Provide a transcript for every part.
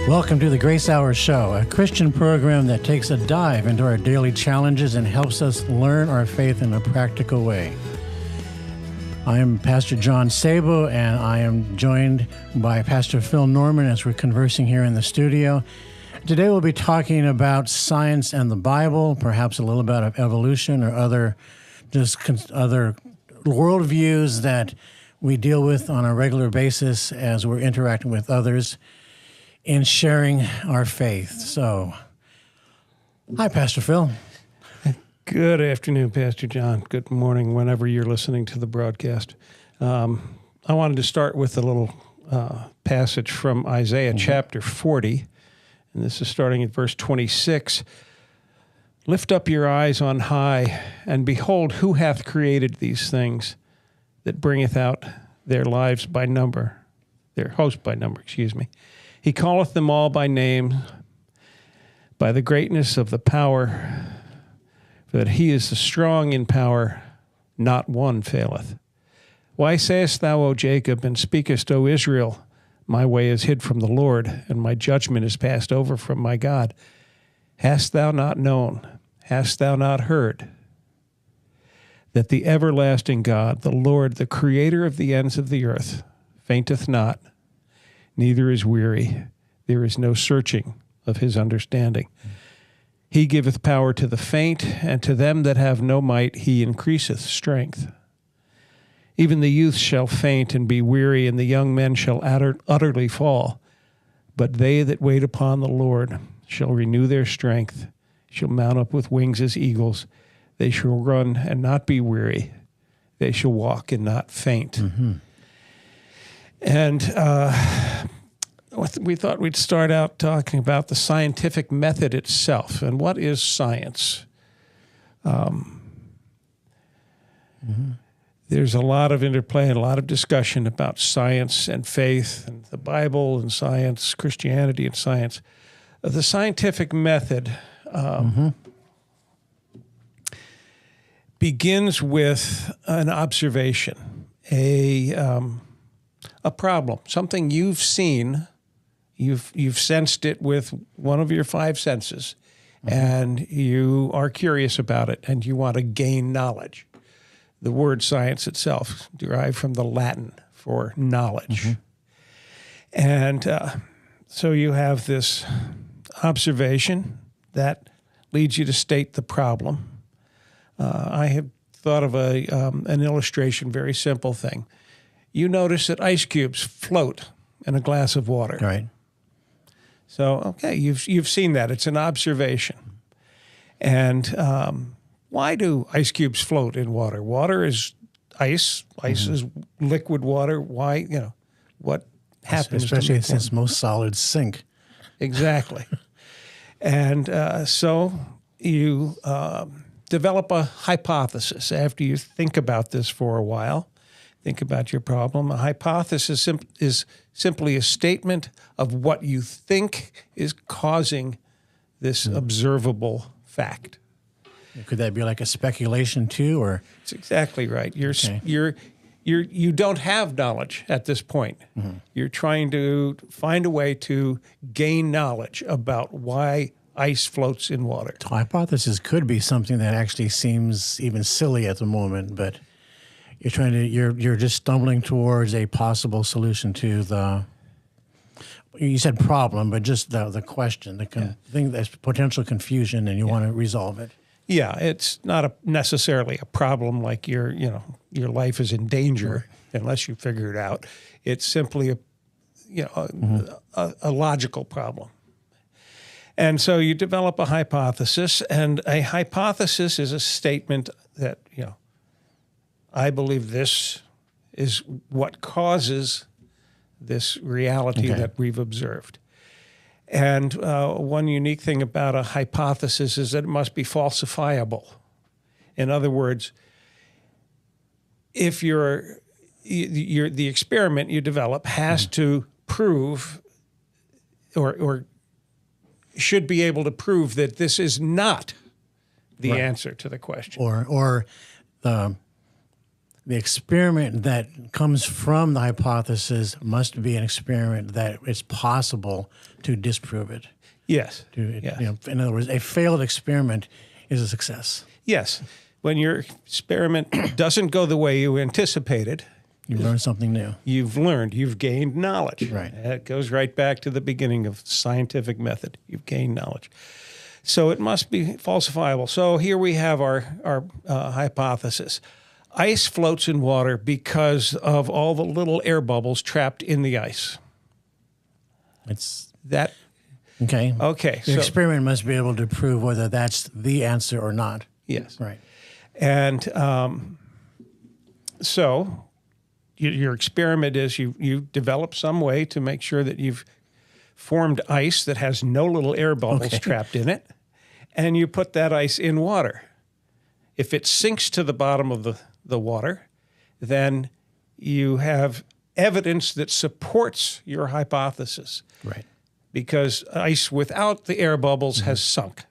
Welcome to the Grace Hour Show, a Christian program that takes a dive into our daily challenges and helps us learn our faith in a practical way. I am Pastor John Sabo, and I am joined by Pastor Phil Norman as we're conversing here in the studio. Today we'll be talking about science and the Bible, perhaps a little bit of evolution or other worldviews that we deal with on a regular basis as we're interacting with others in sharing our faith. So, hi, Pastor Phil. Good afternoon, Pastor John. Good morning, whenever you're listening to the broadcast. I wanted to start with a little passage from Isaiah chapter 40, and this is starting at verse 26. Lift up your eyes on high, and behold, who hath created these things, that bringeth out their host by number, He calleth them all by name, by the greatness of the power, for that he is the strong in power, not one faileth. Why sayest thou, O Jacob, and speakest, O Israel, my way is hid from the Lord, and my judgment is passed over from my God? Hast thou not known, hast thou not heard, that the everlasting God, the Lord, the creator of the ends of the earth, fainteth not, neither is weary. There is no searching of his understanding. He giveth power to the faint, and to them that have no might he increaseth strength. Even the youth shall faint and be weary, and the young men shall utterly fall. But they that wait upon the Lord shall renew their strength, shall mount up with wings as eagles. They shall run and not be weary. They shall walk and not faint. Mm-hmm. And we thought we'd start out talking about the scientific method itself. And what is science? There's a lot of interplay and a lot of discussion about science and faith and the Bible and science, Christianity and science. The scientific method begins with an observation, a problem, something you've seen. You've sensed it with one of your five senses, and you are curious about it, and you want to gain knowledge. The word science itself derived from the Latin for knowledge. And so you have this observation that leads you to state the problem. I have thought of an illustration, very simple thing. You notice that ice cubes float in a glass of water. Right. So, okay, you've seen that. It's an observation. And why do ice cubes float in water? Water is ice. Ice is liquid water. Why, what happens? Especially since most solids sink. Exactly. And so you develop a hypothesis after you think about this for a while. Think about your problem. A hypothesis is simply a statement of what you think is causing this observable fact. Could that be like a speculation too, or? It's exactly right. You don't have knowledge at this point. You're trying to find a way to gain knowledge about why ice floats in water. The hypothesis could be something that actually seems even silly at the moment, but you're just stumbling towards a possible solution to you said problem, but just the question, thing that's potential confusion, and you want to resolve it. Yeah, it's not necessarily a problem like your life is in danger unless you figure it out. It's simply a logical problem. And so you develop a hypothesis, and a hypothesis is a statement that, I believe this is what causes this reality that we've observed. And one unique thing about a hypothesis is that it must be falsifiable. In other words, if the experiment you develop has to prove or should be able to prove that this is not the answer to the question. Or the experiment that comes from the hypothesis must be an experiment that it's possible to disprove it. Yes. You know, in other words, a failed experiment is a success. Yes. When your experiment doesn't go the way you anticipated, You learn something new. you've gained knowledge. Right. It goes right back to the beginning of scientific method. You've gained knowledge. So it must be falsifiable. So here we have our hypothesis. Ice floats in water because of all the little air bubbles trapped in the ice. It's That okay. okay. The experiment must be able to prove whether that's the answer or not. Yes. Right. And so your experiment is you develop some way to make sure that you've formed ice that has no little air bubbles trapped in it, and you put that ice in water. If it sinks to the bottom of the water, then you have evidence that supports your hypothesis. Right. Because ice without the air bubbles has sunk.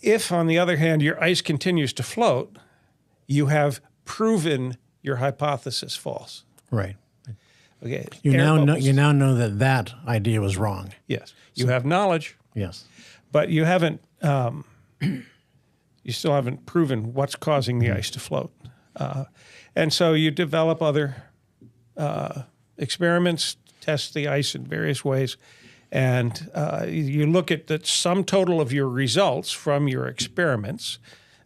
If, on the other hand, your ice continues to float, you have proven your hypothesis false. Right. Okay. You Air now bubbles. know that idea was wrong. Yes. You have knowledge, Yes. but you haven't. You still haven't proven what's causing the ice to float, and so you develop other experiments, test the ice in various ways, and you look at the sum total of your results from your experiments.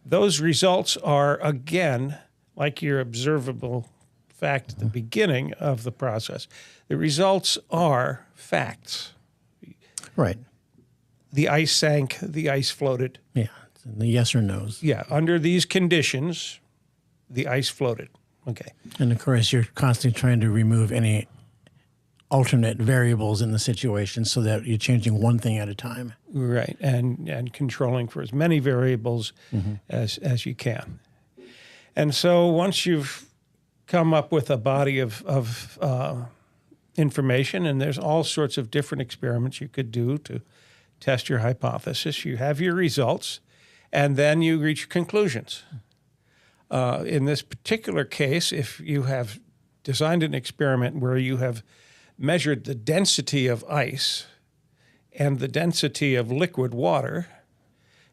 Those results are, again, like your observable fact at the beginning of the process. The results are facts. Right. The ice sank, the ice floated. Yeah. The yes or no's. Yeah, under these conditions, the ice floated. Okay. And of course, you're constantly trying to remove any alternate variables in the situation so that you're changing one thing at a time. Right, and controlling for as many variables as you can. And so once you've come up with a body of information, and there's all sorts of different experiments you could do to test your hypothesis, you have your results, and then you reach conclusions. In this particular case, if you have designed an experiment where you have measured the density of ice and the density of liquid water,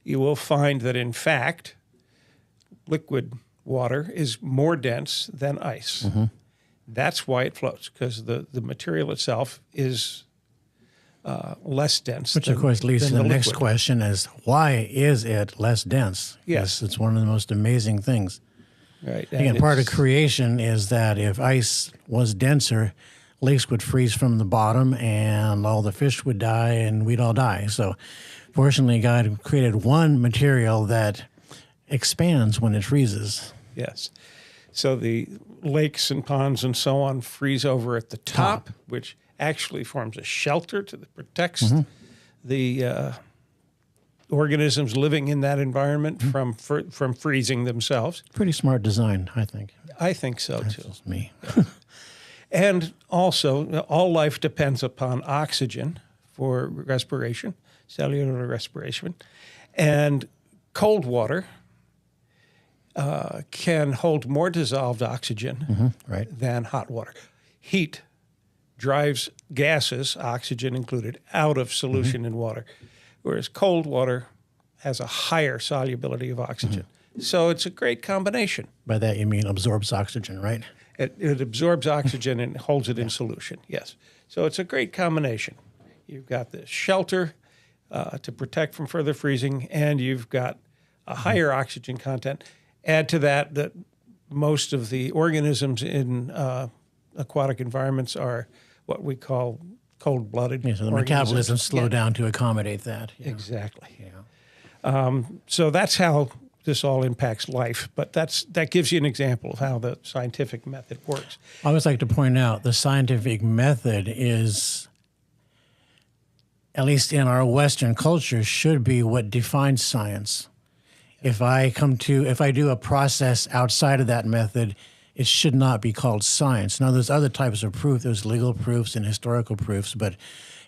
you will find that, in fact, liquid water is more dense than ice. That's why it floats, because the material itself is less dense. Which, of course, leads to the next liquid. question is, why is it less dense? Yes. It's one of the most amazing things. Right. Again, part of creation is that if ice was denser, lakes would freeze from the bottom and all the fish would die and we'd all die. So fortunately, God created one material that expands when it freezes. Yes. So the lakes and ponds and so on freeze over at the top, which actually forms a shelter that protects the organisms living in that environment from freezing themselves. Pretty smart design, I think. I think so, too. That's me. And also, all life depends upon oxygen for respiration, cellular respiration. And cold water can hold more dissolved oxygen Right. than hot water. Heat drives gases, oxygen included, out of solution in water, whereas cold water has a higher solubility of oxygen. So it's a great combination. By that you mean absorbs oxygen, right? It absorbs oxygen and holds it in solution, yes. So it's a great combination. You've got the shelter to protect from further freezing, and you've got a higher oxygen content. Add to that most of the organisms in aquatic environments are what we call cold-blooded Yeah, so the organisms. metabolism slow down to accommodate that. Yeah. Exactly. Yeah. So that's how this all impacts life, but that gives you an example of how the scientific method works. I always like to point out the scientific method is, at least in our Western culture, should be what defines science. If I do a process outside of that method, it should not be called science. Now, there's other types of proof. There's legal proofs and historical proofs, but you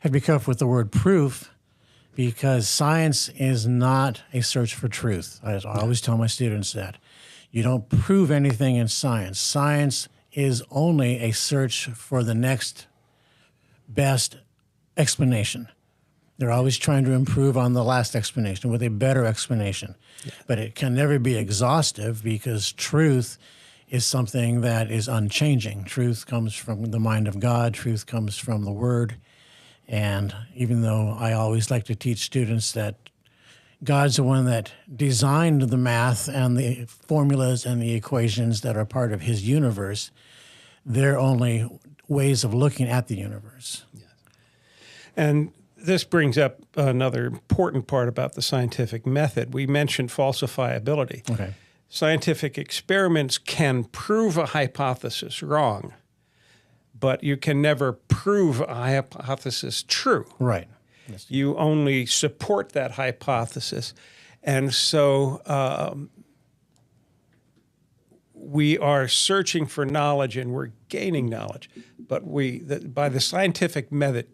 have to be careful with the word proof because science is not a search for truth. I always tell my students that. You don't prove anything in science. Science is only a search for the next best explanation. They're always trying to improve on the last explanation with a better explanation. Yeah. But it can never be exhaustive because truth is something that is unchanging. Truth comes from the mind of God. Truth comes from the Word. And even though I always like to teach students that God's the one that designed the math and the formulas and the equations that are part of his universe, they're only ways of looking at the universe. Yes. And this brings up another important part about the scientific method. We mentioned falsifiability. Okay. Scientific experiments can prove a hypothesis wrong, but you can never prove a hypothesis true. Right. You only support that hypothesis. And so we are searching for knowledge and we're gaining knowledge. But by the scientific method,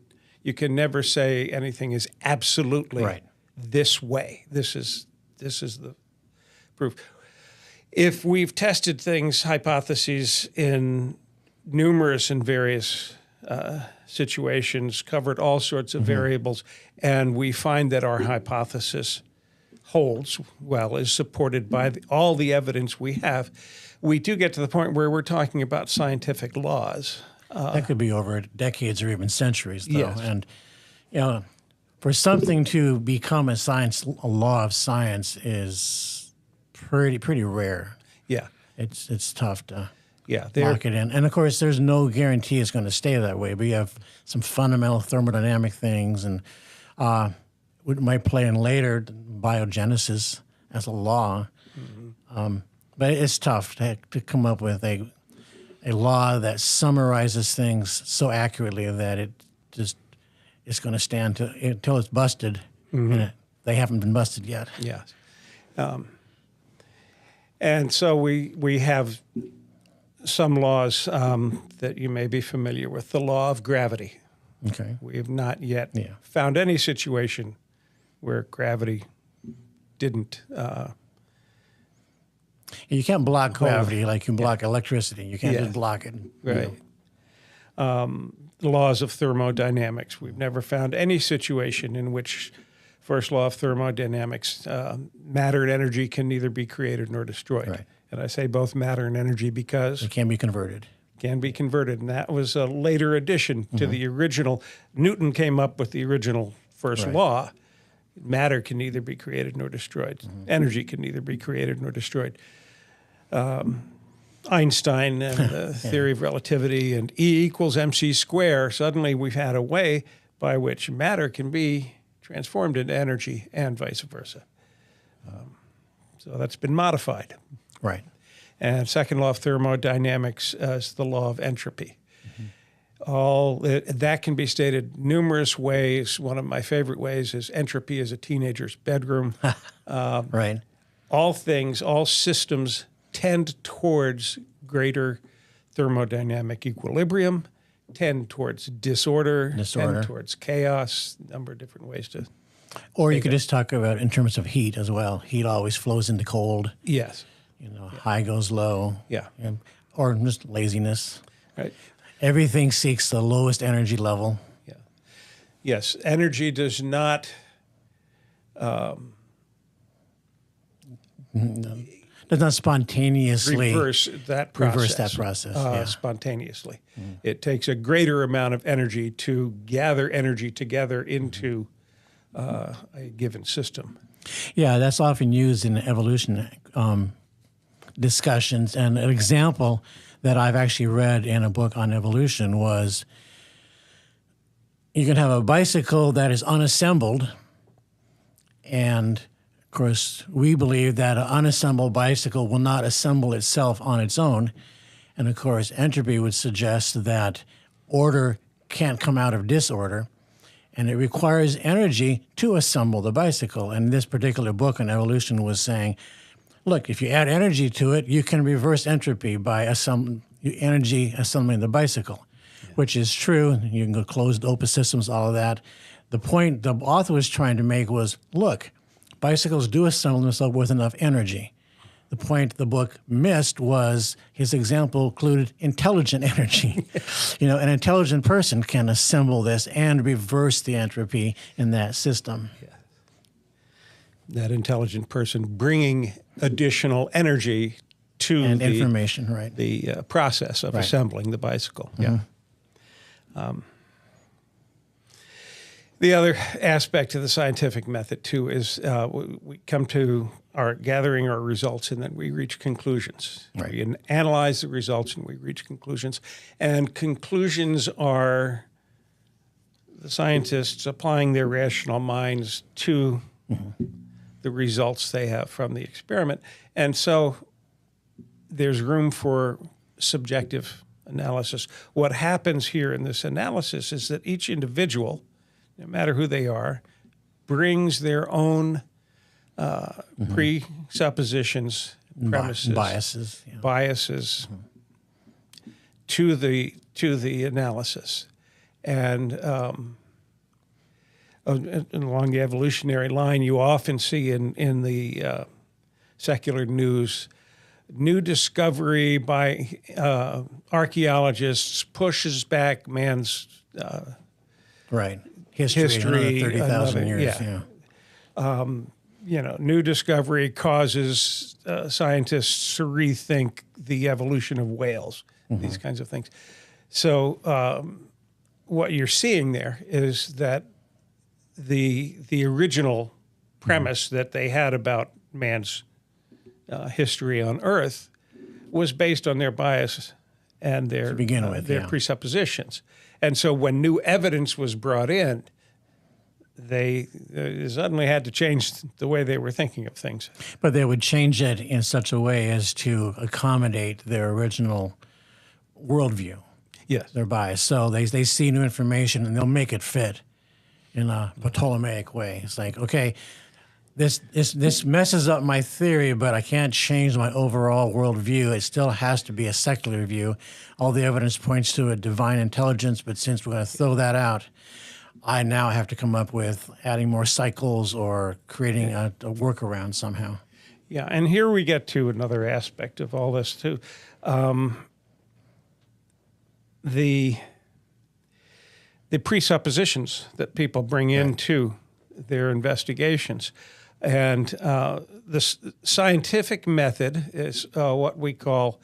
you can never say anything is absolutely right. this way. This is the proof. If we've tested things, hypotheses in numerous and various situations, covered all sorts of variables, and we find that our hypothesis holds well, is supported by all the evidence we have, we do get to the point where we're talking about scientific laws. That could be over decades or even centuries, though. Yes. And, for something to become a law of science is pretty rare. Yeah. It's tough to lock it in. And, of course, there's no guarantee it's going to stay that way. But you have some fundamental thermodynamic things, and we might play in later biogenesis as a law. Mm-hmm. But it's tough to come up with a law that summarizes things so accurately that it just is going to stand until it's busted. Mm-hmm. And they haven't been busted yet. Yes. And so we have some laws that you may be familiar with. The law of gravity. Okay. We have not yet found any situation where gravity didn't. You can't block gravity like you block electricity. You can't just block it. Right. The laws of thermodynamics. We've never found any situation in which first law of thermodynamics, matter and energy can neither be created nor destroyed. Right. And I say both matter and energy because it can be converted. Can be converted. And that was a later addition to the original. Newton came up with the original first law. Matter can neither be created nor destroyed. Energy can neither be created nor destroyed. Einstein and the theory of relativity and E equals mc squared, suddenly we've had a way by which matter can be transformed into energy and vice versa. So that's been modified. Right. And second law of thermodynamics is the law of entropy. That can be stated numerous ways. One of my favorite ways is entropy is a teenager's bedroom. Right. All systems tend towards greater thermodynamic equilibrium, tend towards disorder, tend towards chaos, a number of different ways to. Or you could just talk about in terms of heat as well. Heat always flows into cold. Yes. High goes low. Yeah. Or just laziness. Right. Everything seeks the lowest energy level. Yeah. Yes. Energy does not. Does not spontaneously reverse that process. Spontaneously. It takes a greater amount of energy to gather energy together into a given system. Yeah, that's often used in evolution discussions. And an example that I've actually read in a book on evolution was you can have a bicycle that is unassembled, and of course, we believe that an unassembled bicycle will not assemble itself on its own. And of course, entropy would suggest that order can't come out of disorder, and it requires energy to assemble the bicycle. And this particular book on evolution was saying, look, if you add energy to it, you can reverse entropy by energy assembling the bicycle, which is true. You can go closed open systems, all of that. The point the author was trying to make was, look, bicycles do assemble themselves with enough energy. the point the book missed was his example included intelligent energy. An intelligent person can assemble this and reverse the entropy in that system. Yeah. That intelligent person bringing additional energy to and information, right? The process of assembling the bicycle. Mm-hmm. Yeah. The other aspect of the scientific method, too, is we come to our gathering our results and then we reach conclusions. Right. We analyze the results and we reach conclusions. And conclusions are the scientists applying their rational minds to the results they have from the experiment. And so there's room for subjective analysis. What happens here in this analysis is that each individual, no matter who they are, brings their own presuppositions, premises, biases to the analysis, and along the evolutionary line, you often see in the secular news, new discovery by archaeologists pushes back man's history 30,000 years. Yeah. New discovery causes scientists to rethink the evolution of whales, these kinds of things. So what you're seeing there is that the original premise that they had about man's history on Earth was based on their bias and their presuppositions. And so when new evidence was brought in, they suddenly had to change the way they were thinking of things. But they would change it in such a way as to accommodate their original worldview. Yes. Their bias. So they see new information and they'll make it fit in a Ptolemaic way. It's like, okay, this messes up my theory, but I can't change my overall worldview. It still has to be a secular view. All the evidence points to a divine intelligence, but since we're going to throw that out, I now have to come up with adding more cycles or creating a workaround somehow. Yeah, and here we get to another aspect of all this too. The presuppositions that people bring into their investigations. And the scientific method is what we call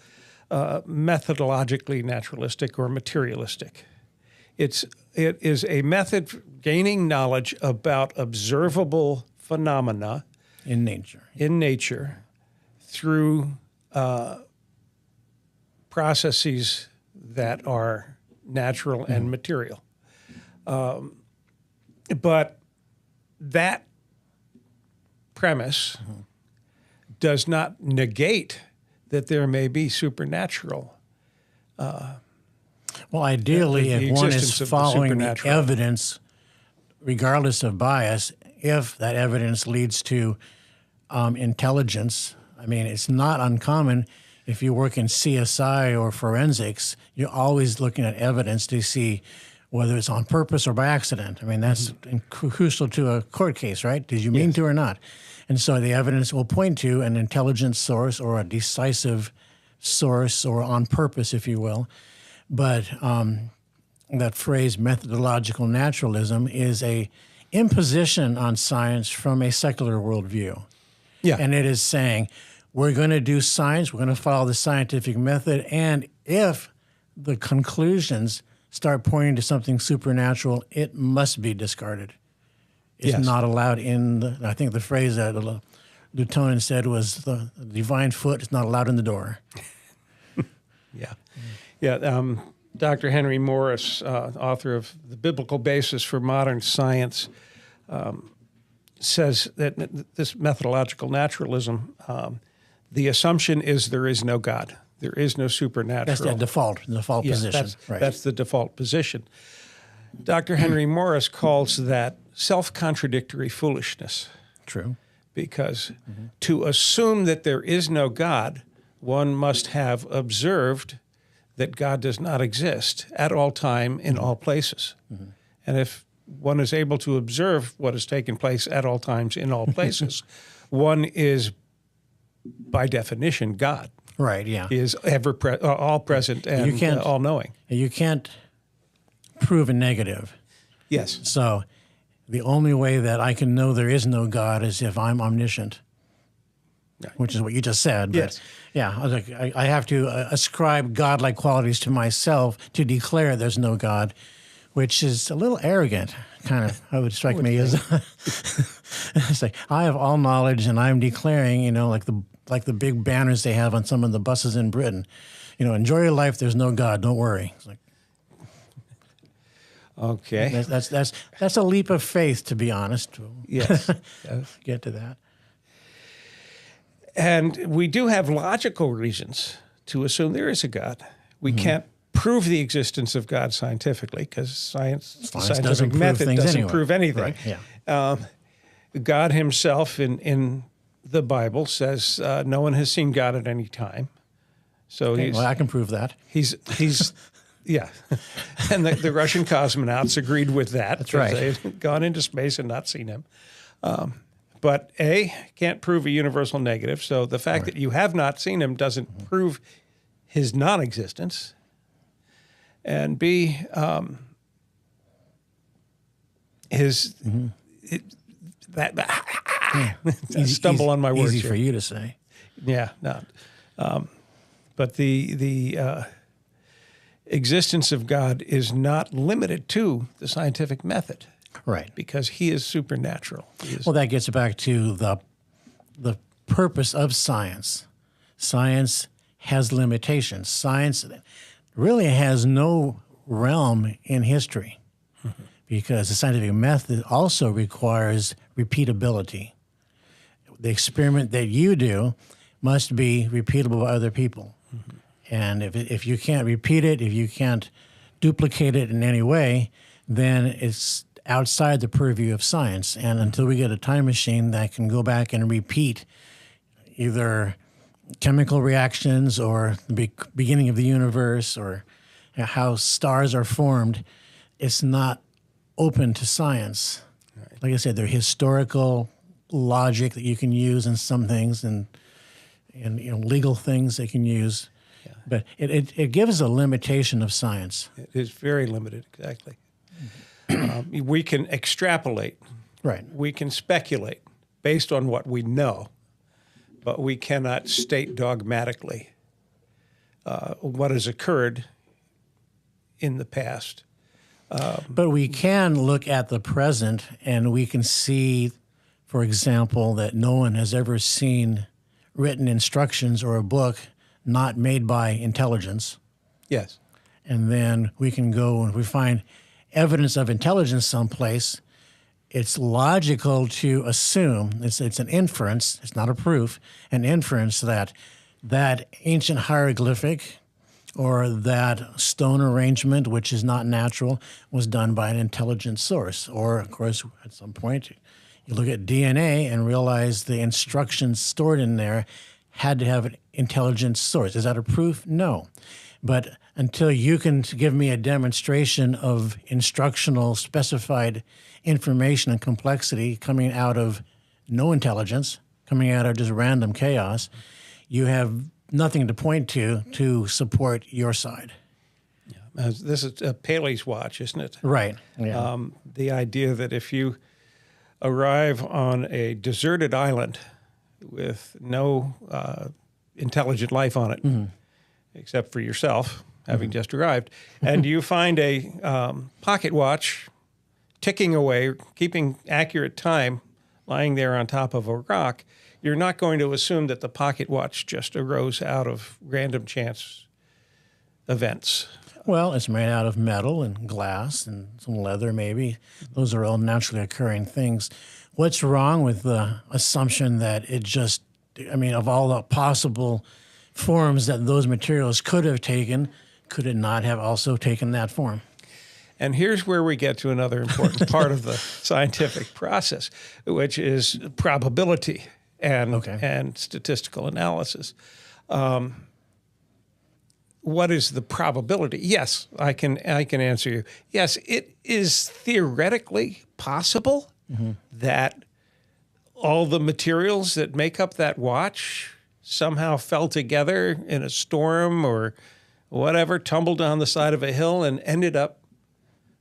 methodologically naturalistic or materialistic. It is a method for gaining knowledge about observable phenomena in nature through processes that are natural and material. But that premise does not negate that there may be supernatural. Well, ideally, if one is following the evidence, regardless of bias, if that evidence leads to intelligence, I mean, it's not uncommon. If you work in CSI or forensics, you're always looking at evidence to see whether it's on purpose or by accident. I mean, that's crucial to a court case, right? Did you mean to or not? And so the evidence will point to an intelligent source or a decisive source or on purpose, if you will. But that phrase, methodological naturalism, is a imposition on science from a secular worldview. Yeah. And it is saying, we're going to do science, we're going to follow the scientific method, and if the conclusions start pointing to something supernatural, it must be discarded. It's not allowed in I think the phrase that Lutonin said was the divine foot is not allowed in the door. Dr. Henry Morris, author of The Biblical Basis for Modern Science, says that this methodological naturalism, the assumption is there is no God. There is no supernatural. That's the default position. That's the default position. Dr. Henry Morris calls that self-contradictory foolishness. True. Because to assume that there is no God, one must have observed that God does not exist at all time in all places. And if one is able to observe what has taken place at all times in all places, one is by definition, God. Right, yeah. He is all present and all knowing. You can't prove a negative. Yes. So the only way that I can know there is no God is if I'm omniscient, which is what you just said. But yes. Yeah, I have to ascribe godlike qualities to myself to declare there's no God, which is a little arrogant, kind of, I would strike me as. It's like, I have all knowledge and I'm declaring, like the big banners they have on some of the buses in Britain. Enjoy your life, there's no God, don't worry. It's like, okay. That's a leap of faith, to be honest. Yes. Get to that. And we do have logical reasons to assume there is a God. We can't prove the existence of God scientifically because scientific method doesn't prove anything. Right, yeah. God himself in the Bible says no one has seen God at any time. So I can prove that. He's yeah. And the Russian cosmonauts agreed with that. That's right. They had gone into space and not seen him. But A, can't prove a universal negative. So the fact that you have not seen him doesn't prove his non-existence. And B, stumble on my words. Easy for you to say. Yeah, no. But the existence of God is not limited to the scientific method. Right. Because he is supernatural. Well, that gets back to the purpose of science. Science has limitations. Science really has no realm in history because the scientific method also requires repeatability. The experiment that you do must be repeatable by other people. And if you can't repeat it, if you can't duplicate it in any way, then it's outside the purview of science. And until we get a time machine that can go back and repeat either chemical reactions or the beginning of the universe or how stars are formed, it's not open to science. Right. Like I said, there are historical logic that you can use in some things and legal things they can use. Yeah. But it gives a limitation of science. It is very limited, exactly. We can extrapolate. Right. We can speculate based on what we know, but we cannot state dogmatically what has occurred in the past. But we can look at the present and we can see, for example, that no one has ever seen written instructions or a book not made by intelligence. Yes. And then we can go and we find evidence of intelligence someplace. It's logical to assume, it's an inference, it's not a proof, an inference that ancient hieroglyphic or that stone arrangement, which is not natural, was done by an intelligent source. Or, of course, at some point, you look at DNA and realize the instructions stored in there had to have an intelligent source. Is that a proof? No. But until you can give me a demonstration of instructional specified information and complexity coming out of no intelligence, coming out of just random chaos, you have nothing to point to support your side. Yeah. This is Paley's watch, isn't it? Right. Yeah. The idea that if you arrive on a deserted island with no intelligent life on it, except for yourself, having just arrived, and you find a pocket watch ticking away, keeping accurate time, lying there on top of a rock, you're not going to assume that the pocket watch just arose out of random chance events. Well, it's made out of metal and glass and some leather maybe. Those are all naturally occurring things. What's wrong with the assumption that it just, of all the possible forms that those materials could have taken, could it not have also taken that form? And here's where we get to another important part of the scientific process, which is probability and statistical analysis. What is the probability? Yes, I can answer you. Yes, it is theoretically possible that all the materials that make up that watch somehow fell together in a storm or whatever, tumbled down the side of a hill and ended up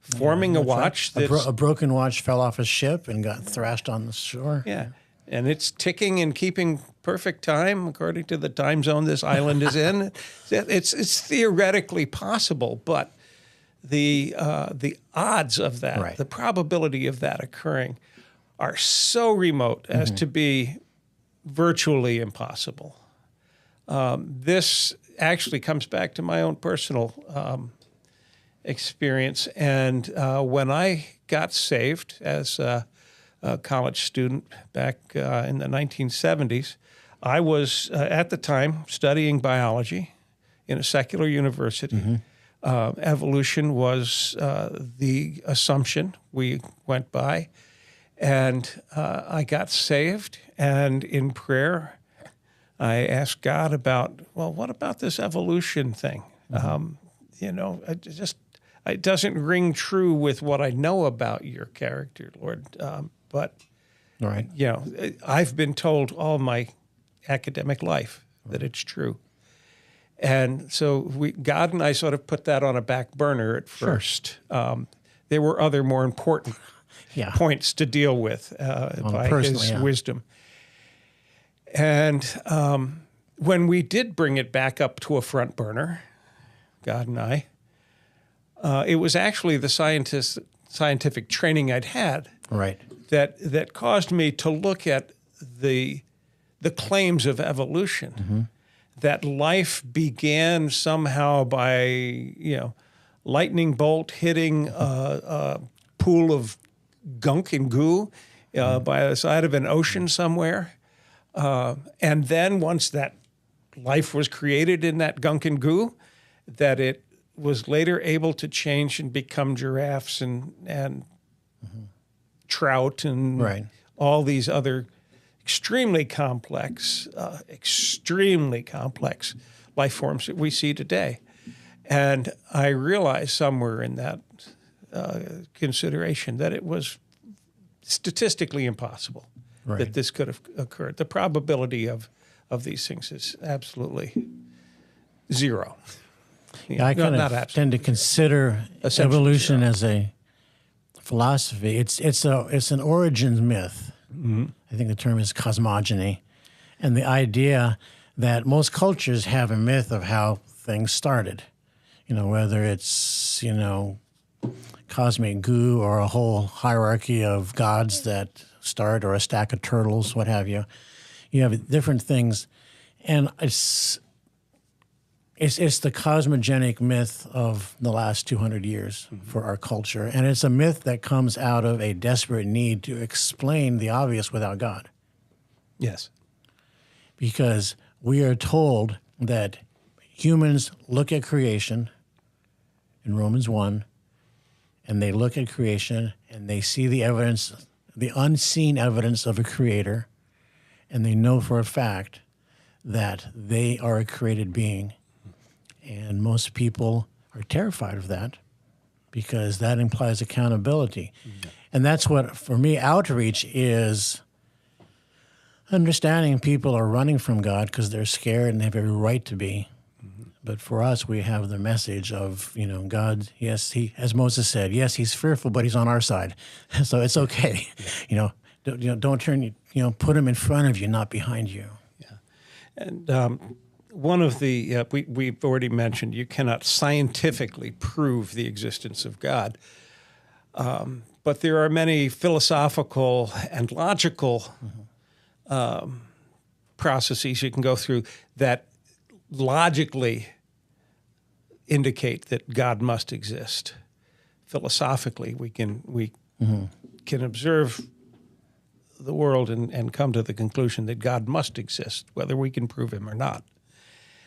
forming a watch. Right. A broken watch fell off a ship and got thrashed on the shore. Yeah. And it's ticking and keeping perfect time according to the time zone this island is in. It's theoretically possible, but the odds of that, right. the probability of that occurring, are so remote as to be virtually impossible. This actually comes back to my own personal experience. And when I got saved as a college student back in the 1970s, I was at the time studying biology in a secular university. Evolution was the assumption we went by. And I got saved, and in prayer, I asked God about, well, what about this evolution thing? It doesn't ring true with what I know about your character, Lord. But, right. I've been told all my academic life that it's true. And so God and I sort of put that on a back burner at first. There were other more important points to deal with by his wisdom. And when we did bring it back up to a front burner, God and I, it was actually the scientific training I'd had that caused me to look at the claims of evolution, that life began somehow by lightning bolt hitting a pool of gunk and goo by the side of an ocean somewhere. And then once that life was created in that gunk and goo, that it was later able to change and become giraffes and trout and all these other extremely complex life forms that we see today. And I realized somewhere in that consideration that it was statistically impossible that this could have occurred. The probability of these things is absolutely zero. I kind of tend to consider evolution as a philosophy. It's an origins myth. I think the term is cosmogony, and the idea that most cultures have a myth of how things started. Whether it's cosmic goo or a whole hierarchy of gods that start, or a stack of turtles, what have you. You have different things, and it's the cosmogenic myth of the last 200 years for our culture, and it's a myth that comes out of a desperate need to explain the obvious without God. Yes. Because we are told that humans look at creation in Romans 1, and they look at creation and they see the evidence, the unseen evidence of a creator, and they know for a fact that they are a created being. And most people are terrified of that because that implies accountability. And that's what, for me, outreach is understanding people are running from God because they're scared and they have every right to be. But for us, we have the message of, God, yes, as Moses said, yes, he's fearful, but he's on our side. So it's okay. Don't turn, put him in front of you, not behind you. Yeah. And one of the, we've already mentioned, you cannot scientifically prove the existence of God. But there are many philosophical and logical processes you can go through that logically indicate that God must exist. Philosophically, we can observe the world and come to the conclusion that God must exist, whether we can prove him or not.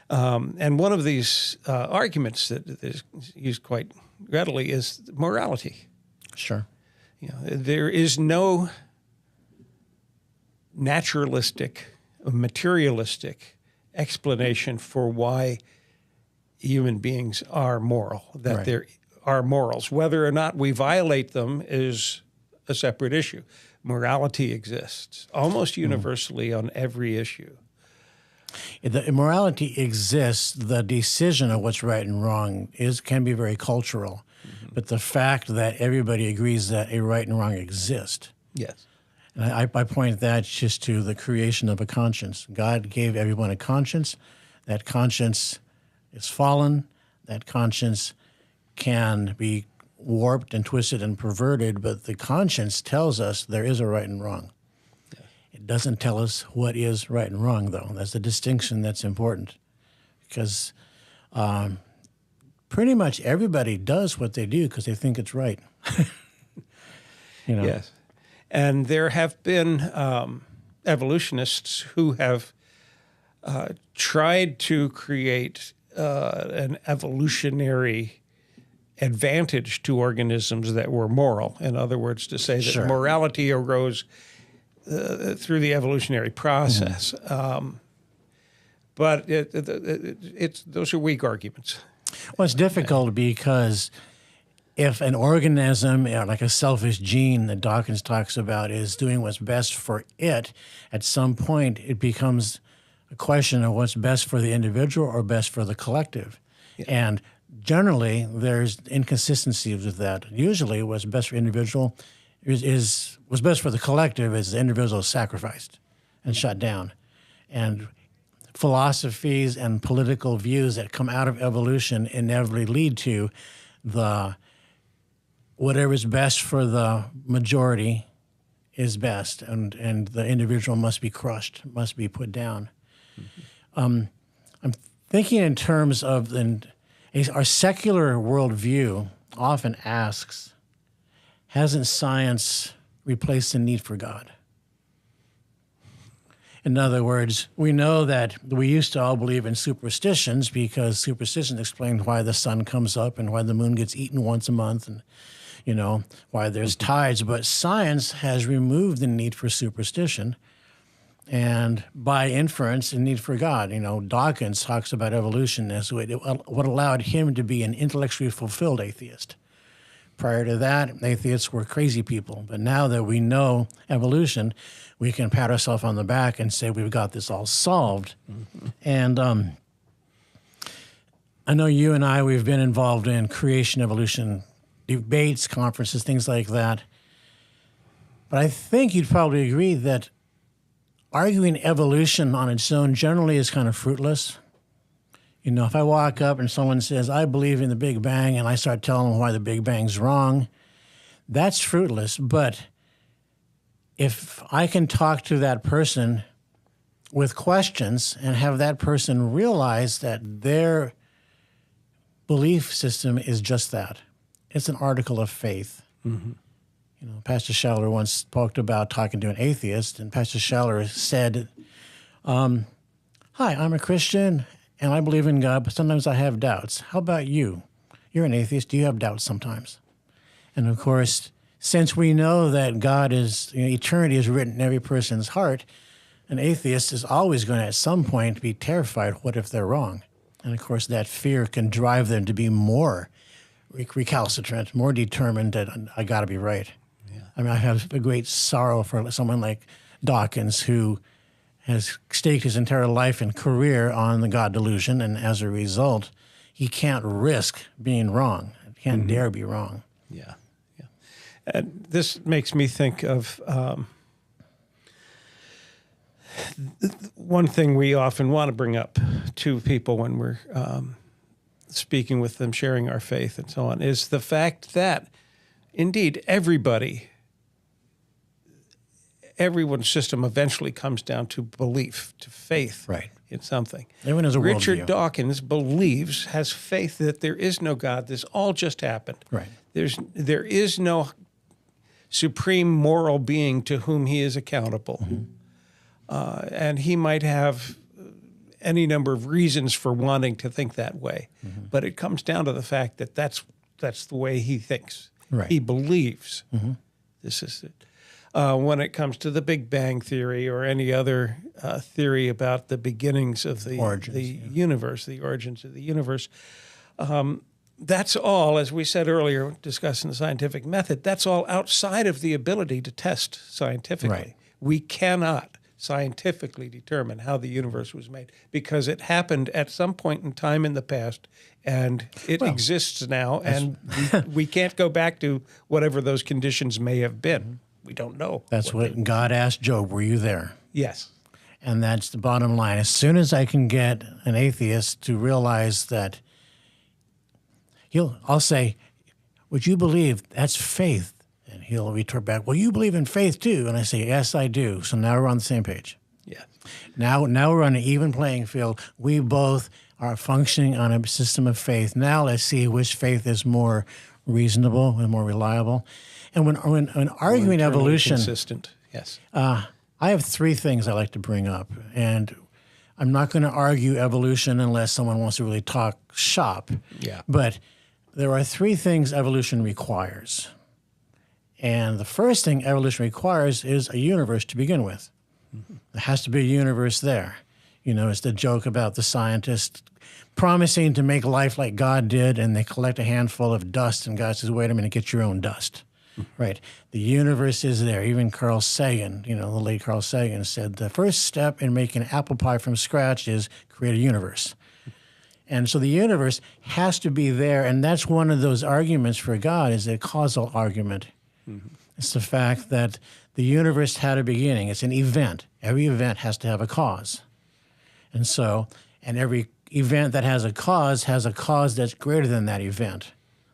And one of these arguments that is used quite readily is morality. Sure. There is no naturalistic, materialistic explanation for why human beings are moral, that there are morals. Whether or not we violate them is a separate issue. Morality exists almost universally on every issue. The immorality exists. The decision of what's right and wrong can be very cultural, but the fact that everybody agrees that a right and wrong exist. Yes. And I point that just to the creation of a conscience. God gave everyone a conscience. That conscience is fallen. That conscience can be warped and twisted and perverted, but the conscience tells us there is a right and wrong. Yeah. It doesn't tell us what is right and wrong, though. That's the distinction that's important, because pretty much everybody does what they do because they think it's right. Yes. And there have been evolutionists who have tried to create an evolutionary advantage to organisms that were moral. In other words, to say that Sure. morality arose through the evolutionary process. But those are weak arguments. Well, it's difficult because if an organism, like a selfish gene that Dawkins talks about, is doing what's best for it, at some point it becomes a question of what's best for the individual or best for the collective. Yeah. And generally, there's inconsistencies with that. Usually what's best for individual is what's best for the collective is the individual is sacrificed and shut down. And philosophies and political views that come out of evolution inevitably lead to whatever is best for the majority is best, and the individual must be crushed, must be put down. Mm-hmm. I'm thinking in terms of our secular worldview often asks, hasn't science replaced the need for God? In other words, we know that we used to all believe in superstitions because superstitions explain why the sun comes up and why the moon gets eaten once a month and, why there's tides. But science has removed the need for superstition and, by inference, the need for God. Dawkins talks about evolution as what allowed him to be an intellectually fulfilled atheist. Prior to that, atheists were crazy people. But now that we know evolution, we can pat ourselves on the back and say we've got this all solved. Mm-hmm. And I know you and we've been involved in creation, evolution, debates, conferences, things like that. But I think you'd probably agree that arguing evolution on its own generally is kind of fruitless. If I walk up and someone says, I believe in the Big Bang, and I start telling them why the Big Bang's wrong, that's fruitless. But if I can talk to that person with questions and have that person realize that their belief system is just that, it's an article of faith. Mm-hmm. Pastor Schaller once talked about talking to an atheist, and Pastor Schaller said, hi, I'm a Christian, and I believe in God, but sometimes I have doubts. How about you? You're an atheist. Do you have doubts sometimes? And, of course, since we know that God is, eternity is written in every person's heart, an atheist is always going to, at some point, be terrified, what if they're wrong? And, of course, that fear can drive them to be more recalcitrant, more determined that I got to be right. Yeah. I have a great sorrow for someone like Dawkins, who has staked his entire life and career on the God delusion, and as a result, he can't risk being wrong. He can't dare be wrong. Yeah, yeah. And this makes me think of one thing we often want to bring up to people when we're speaking with them, sharing our faith and so on, is the fact that, indeed, everyone's system eventually comes down to belief, to faith in something. Everyone has a worldview. Richard Dawkins has faith that there is no God. This all just happened. Right. There is no supreme moral being to whom he is accountable. Mm-hmm. And he might have any number of reasons for wanting to think that way. Mm-hmm. But it comes down to the fact that that's the way he thinks. Right. He believes this is it. When it comes to the Big Bang Theory or any other theory about the beginnings of the universe, the origins of the universe, that's all, as we said earlier, discussing the scientific method, that's all outside of the ability to test scientifically. Right. We cannot scientifically determine how the universe was made, because it happened at some point in time in the past, and it exists now, and we can't go back to whatever those conditions may have been. We don't know. That's what God asked Job, were you there? Yes. And that's the bottom line. As soon as I can get an atheist to realize that, I'll say, would you believe that's faith? And he'll retort back, well, you believe in faith too. And I say, yes, I do. So now we're on the same page. Yes. Now we're on an even playing field. We both are functioning on a system of faith. Now let's see which faith is more reasonable and more reliable. And when arguing evolution, consistent. Yes. I have three things I like to bring up. And I'm not going to argue evolution unless someone wants to really talk shop. Yeah. But there are three things evolution requires. And the first thing evolution requires is a universe to begin with. Mm-hmm. There has to be a universe there. It's the joke about the scientists promising to make life like God did, and they collect a handful of dust, and God says, wait a minute, get your own dust. Mm-hmm. Right? The universe is there. Even Carl Sagan, the late Carl Sagan said, the first step in making an apple pie from scratch is create a universe. And so the universe has to be there, and that's one of those arguments for God, is a causal argument. Mm-hmm. It's the fact that the universe had a beginning. It's an event. Every event has to have a cause. And every event that has a cause that's greater than that event.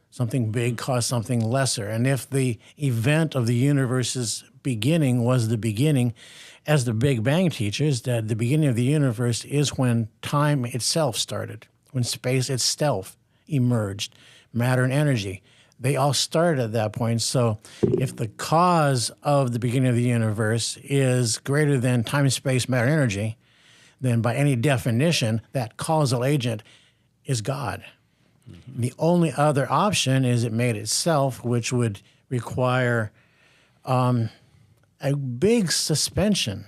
Something big caused something lesser. And if the event of the universe's beginning was the beginning, as the Big Bang teaches, that the beginning of the universe is when time itself started, when space itself emerged, matter and energy. They all started at that point. So if the cause of the beginning of the universe is greater than time, space, matter, energy, then by any definition, that causal agent is God. Mm-hmm. The only other option is it made itself, which would require a big suspension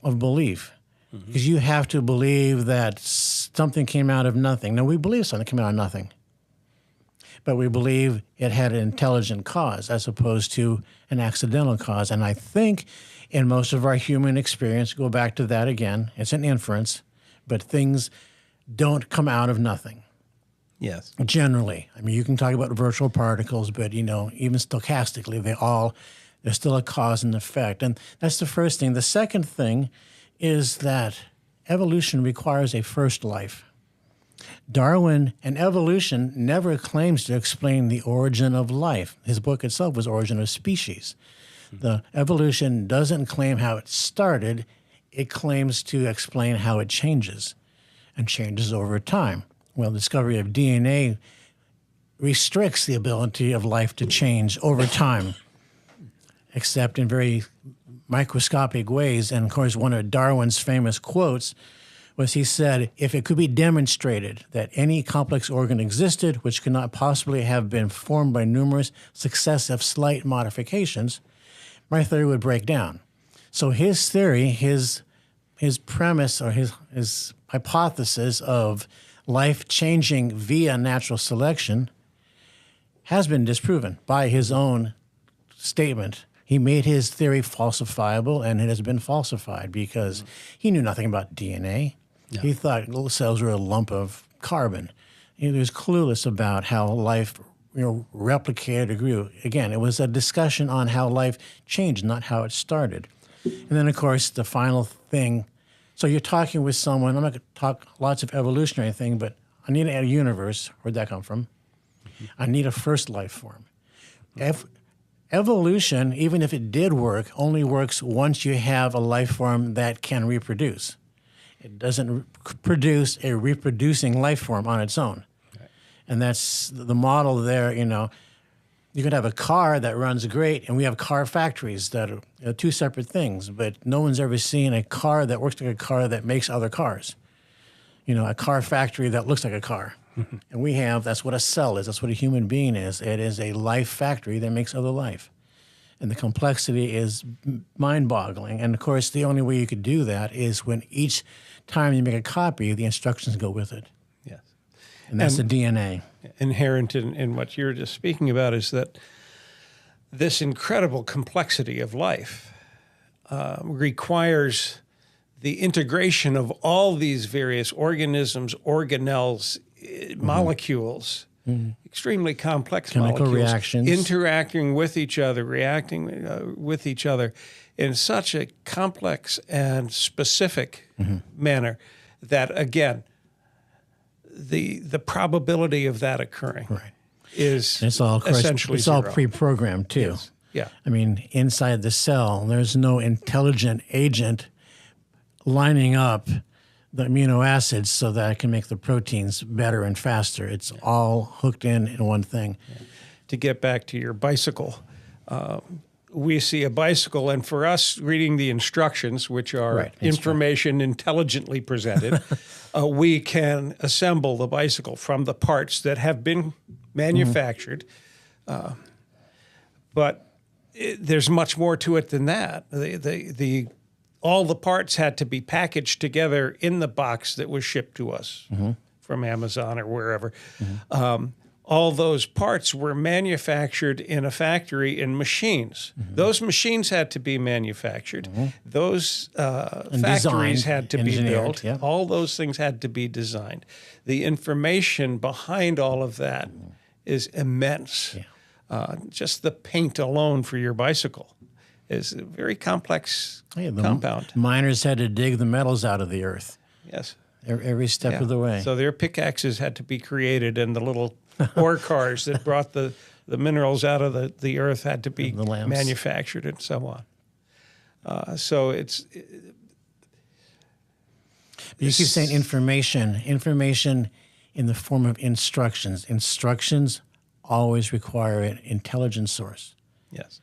of belief. Because you have to believe that something came out of nothing. No, we believe something came out of nothing. But we believe it had an intelligent cause as opposed to an accidental cause. And I think in most of our human experience, go back to that again, it's an inference, but things don't come out of nothing. Yes. Generally. I mean, you can talk about virtual particles, but, even stochastically, there's still a cause and effect. And that's the first thing. The second thing is that evolution requires a first life. Darwin and evolution never claims to explain the origin of life. His book itself was Origin of Species. The evolution doesn't claim how it started. It claims to explain how it changes and changes over time. Well, the discovery of DNA restricts the ability of life to change over time, except in very microscopic ways. And of course, one of Darwin's famous quotes was he said, if it could be demonstrated that any complex organ existed which could not possibly have been formed by numerous successive slight modifications, my theory would break down. So his theory, his premise or his hypothesis of life changing via natural selection has been disproven by his own statement. He made his theory falsifiable, and it has been falsified because he knew nothing about DNA. Yeah. He thought little cells were a lump of carbon. He was clueless about how life replicated or grew. Again, it was a discussion on how life changed, not how it started. And then, of course, the final thing, so you're talking with someone, I'm not going to talk lots of evolution or anything, but I need a universe. Where'd that come from? Mm-hmm. I need a first life form. Evolution, even if it did work, only works once you have a life form that can reproduce. It doesn't produce a reproducing life form on its own. Right. And that's the model there, You could have a car that runs great, and we have car factories that are two separate things, but no one's ever seen a car that works like a car that makes other cars. A car factory that looks like a car. And that's what a cell is. That's what a human being is. It is a life factory that makes other life. And the complexity is mind-boggling. And, of course, the only way you could do that is when each time you make a copy, the instructions go with it. Yes. And that's the DNA. Inherent in what you're just speaking about is that this incredible complexity of life requires the integration of all these various organisms, organelles, molecules, extremely complex chemical molecules, reactions, interacting with each other, reacting with each other in such a complex and specific manner that, again, the probability of that occurring is essentially it's all zero. pre-programmed too. Yes. Yeah. I mean, inside the cell, there's no intelligent agent lining up the amino acids so that it can make the proteins better and faster. It's all hooked in one thing. To get back to your bicycle, we see a bicycle, and for us, reading the instructions, which are information intelligently presented, we can assemble the bicycle from the parts that have been manufactured. But there's much more to it than that. All the parts had to be packaged together in the box that was shipped to us from Amazon or wherever. All those parts were manufactured in a factory in machines. Those machines had to be manufactured. Those factories had to be built. Yeah. All those things had to be designed. The information behind all of that is immense. Just the paint alone for your bicycle is a very complex compound. Miners had to dig the metals out of the earth. Yes. Every step of the way. So their pickaxes had to be created, and the little ore cars that brought the minerals out of the earth had to be manufactured and so on. So it's... You keep saying information in the form of instructions. Instructions always require an intelligent source. Yes.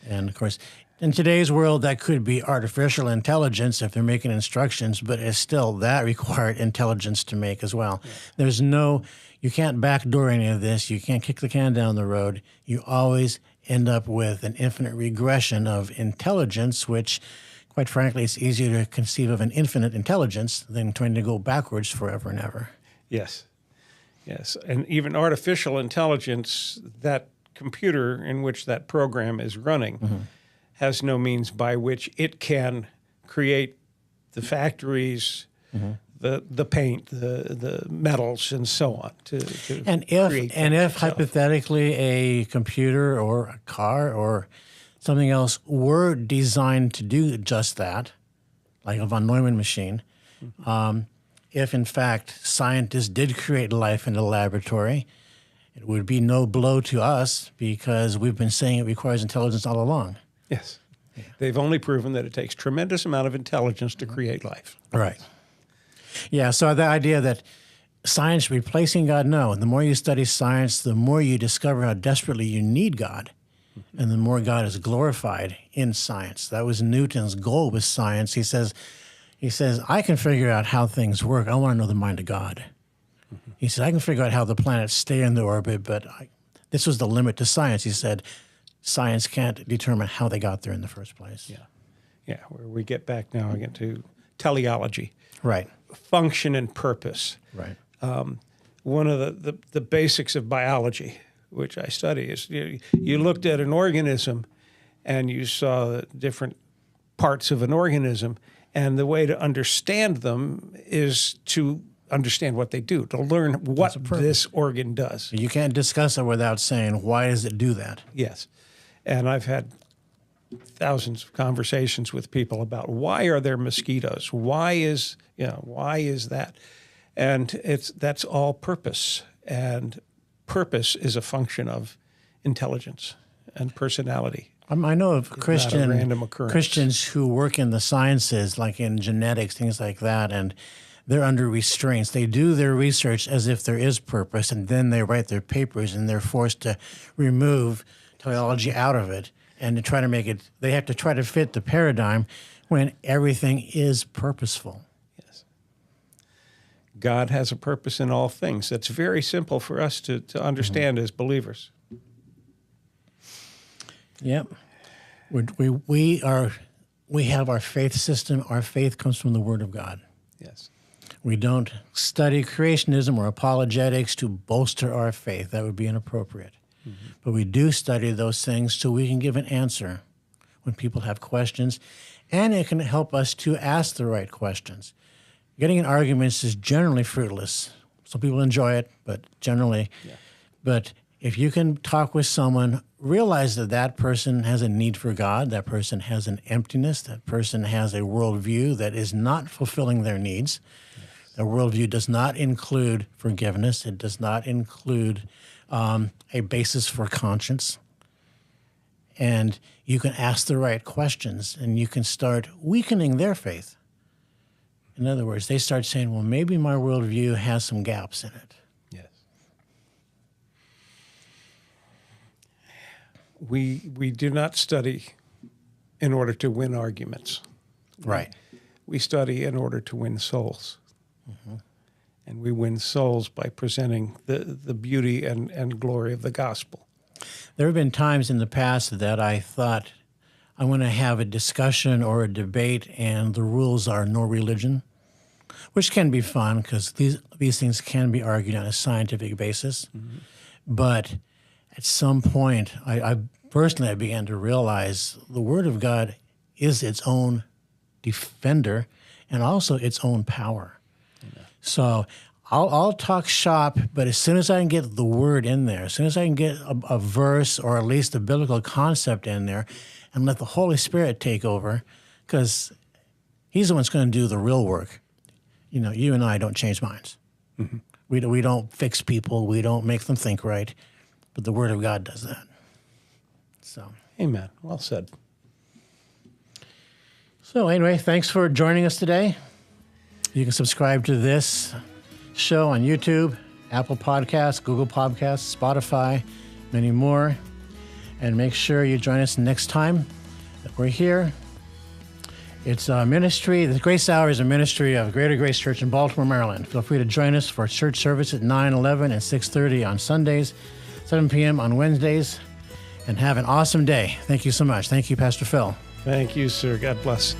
And, of course, in today's world, that could be artificial intelligence if they're making instructions, but it's still that required intelligence to make as well. There's you can't backdoor any of this. You can't kick the can down the road. You always end up with an infinite regression of intelligence, which, quite frankly, it's easier to conceive of an infinite intelligence than trying to go backwards forever and ever. Yes. Yes. And even artificial intelligence, that computer in which that program is running has no means by which it can create the factories, the paint, the metals, and so on. If hypothetically a computer or a car or something else were designed to do just that, like a von Neumann machine, if in fact scientists did create life in the laboratory, it would be no blow to us because we've been saying it requires intelligence all along. Yes. They've only proven that it takes tremendous amount of intelligence to create life. Right. Yeah, so the idea that science replacing God, no. The more you study science, the more you discover how desperately you need God, and the more God is glorified in science. That was Newton's goal with science. He says, I can figure out how things work. I want to know the mind of God. He said, I can figure out how the planets stay in the orbit, but this was the limit to science. He said, science can't determine how they got there in the first place. Yeah, where we get back now again to teleology. Right. Function and purpose. Right. One of the basics of biology, which I study, is you looked at an organism and you saw the different parts of an organism, and the way to understand them is to understand what they do, to learn what this organ does. You can't discuss it without saying, why does it do that? Yes. And I've had thousands of conversations with people about why are there mosquitoes? Why is that? And that's all purpose. And purpose is a function of intelligence and personality. I know of random occurrence. Christians who work in the sciences, like in genetics, things like that, and they're under restraints. They do their research as if there is purpose, and then they write their papers, and they're forced to remove teleology out of it and to try to make it. They have to try to fit the paradigm when everything is purposeful. Yes. God has a purpose in all things. That's very simple for us to understand as believers. Yep. We have our faith system. Our faith comes from the Word of God. Yes. We don't study creationism or apologetics to bolster our faith. That would be inappropriate. But we do study those things so we can give an answer. when people have questions, and it can help us to ask the right questions. Getting in arguments is generally fruitless. Some people enjoy it, but generally. Yeah. But if you can talk with someone, realize that that person has a need for God, that person has an emptiness, that person has a worldview that is not fulfilling their needs. Yes. Their worldview does not include forgiveness. It does not include a basis for conscience. And you can ask the right questions, and you can start weakening their faith. In other words, they start saying, well, maybe my worldview has some gaps in it. Yes. We do not study in order to win arguments. Right. We study in order to win souls. Mm-hmm. And we win souls by presenting the beauty and glory of the gospel. There have been times in the past that I thought, I want to have a discussion or a debate, and the rules are no religion, which can be fun because these things can be argued on a scientific basis. Mm-hmm. But at some point, I personally began to realize the Word of God is its own defender and also its own power. Amen. So I'll talk shop, but as soon as I can get the Word in there, as soon as I can get a verse or at least a biblical concept in there, and let the Holy Spirit take over, because He's the one that's going to do the real work. You know, you and I don't change minds. Mm-hmm. We don't fix people. We don't make them think right. But the Word of God does that. So, amen. Well said. So anyway, thanks for joining us today. You can subscribe to this show on YouTube, Apple Podcasts, Google Podcasts, Spotify, many more. And make sure you join us next time that we're here. It's a ministry. The Grace Hour is a ministry of Greater Grace Church in Baltimore, Maryland. Feel free to join us for church service at 9, 11, and 6:30 on Sundays, 7 p.m. on Wednesdays. And have an awesome day. Thank you so much. Thank you, Pastor Phil. Thank you, sir. God bless.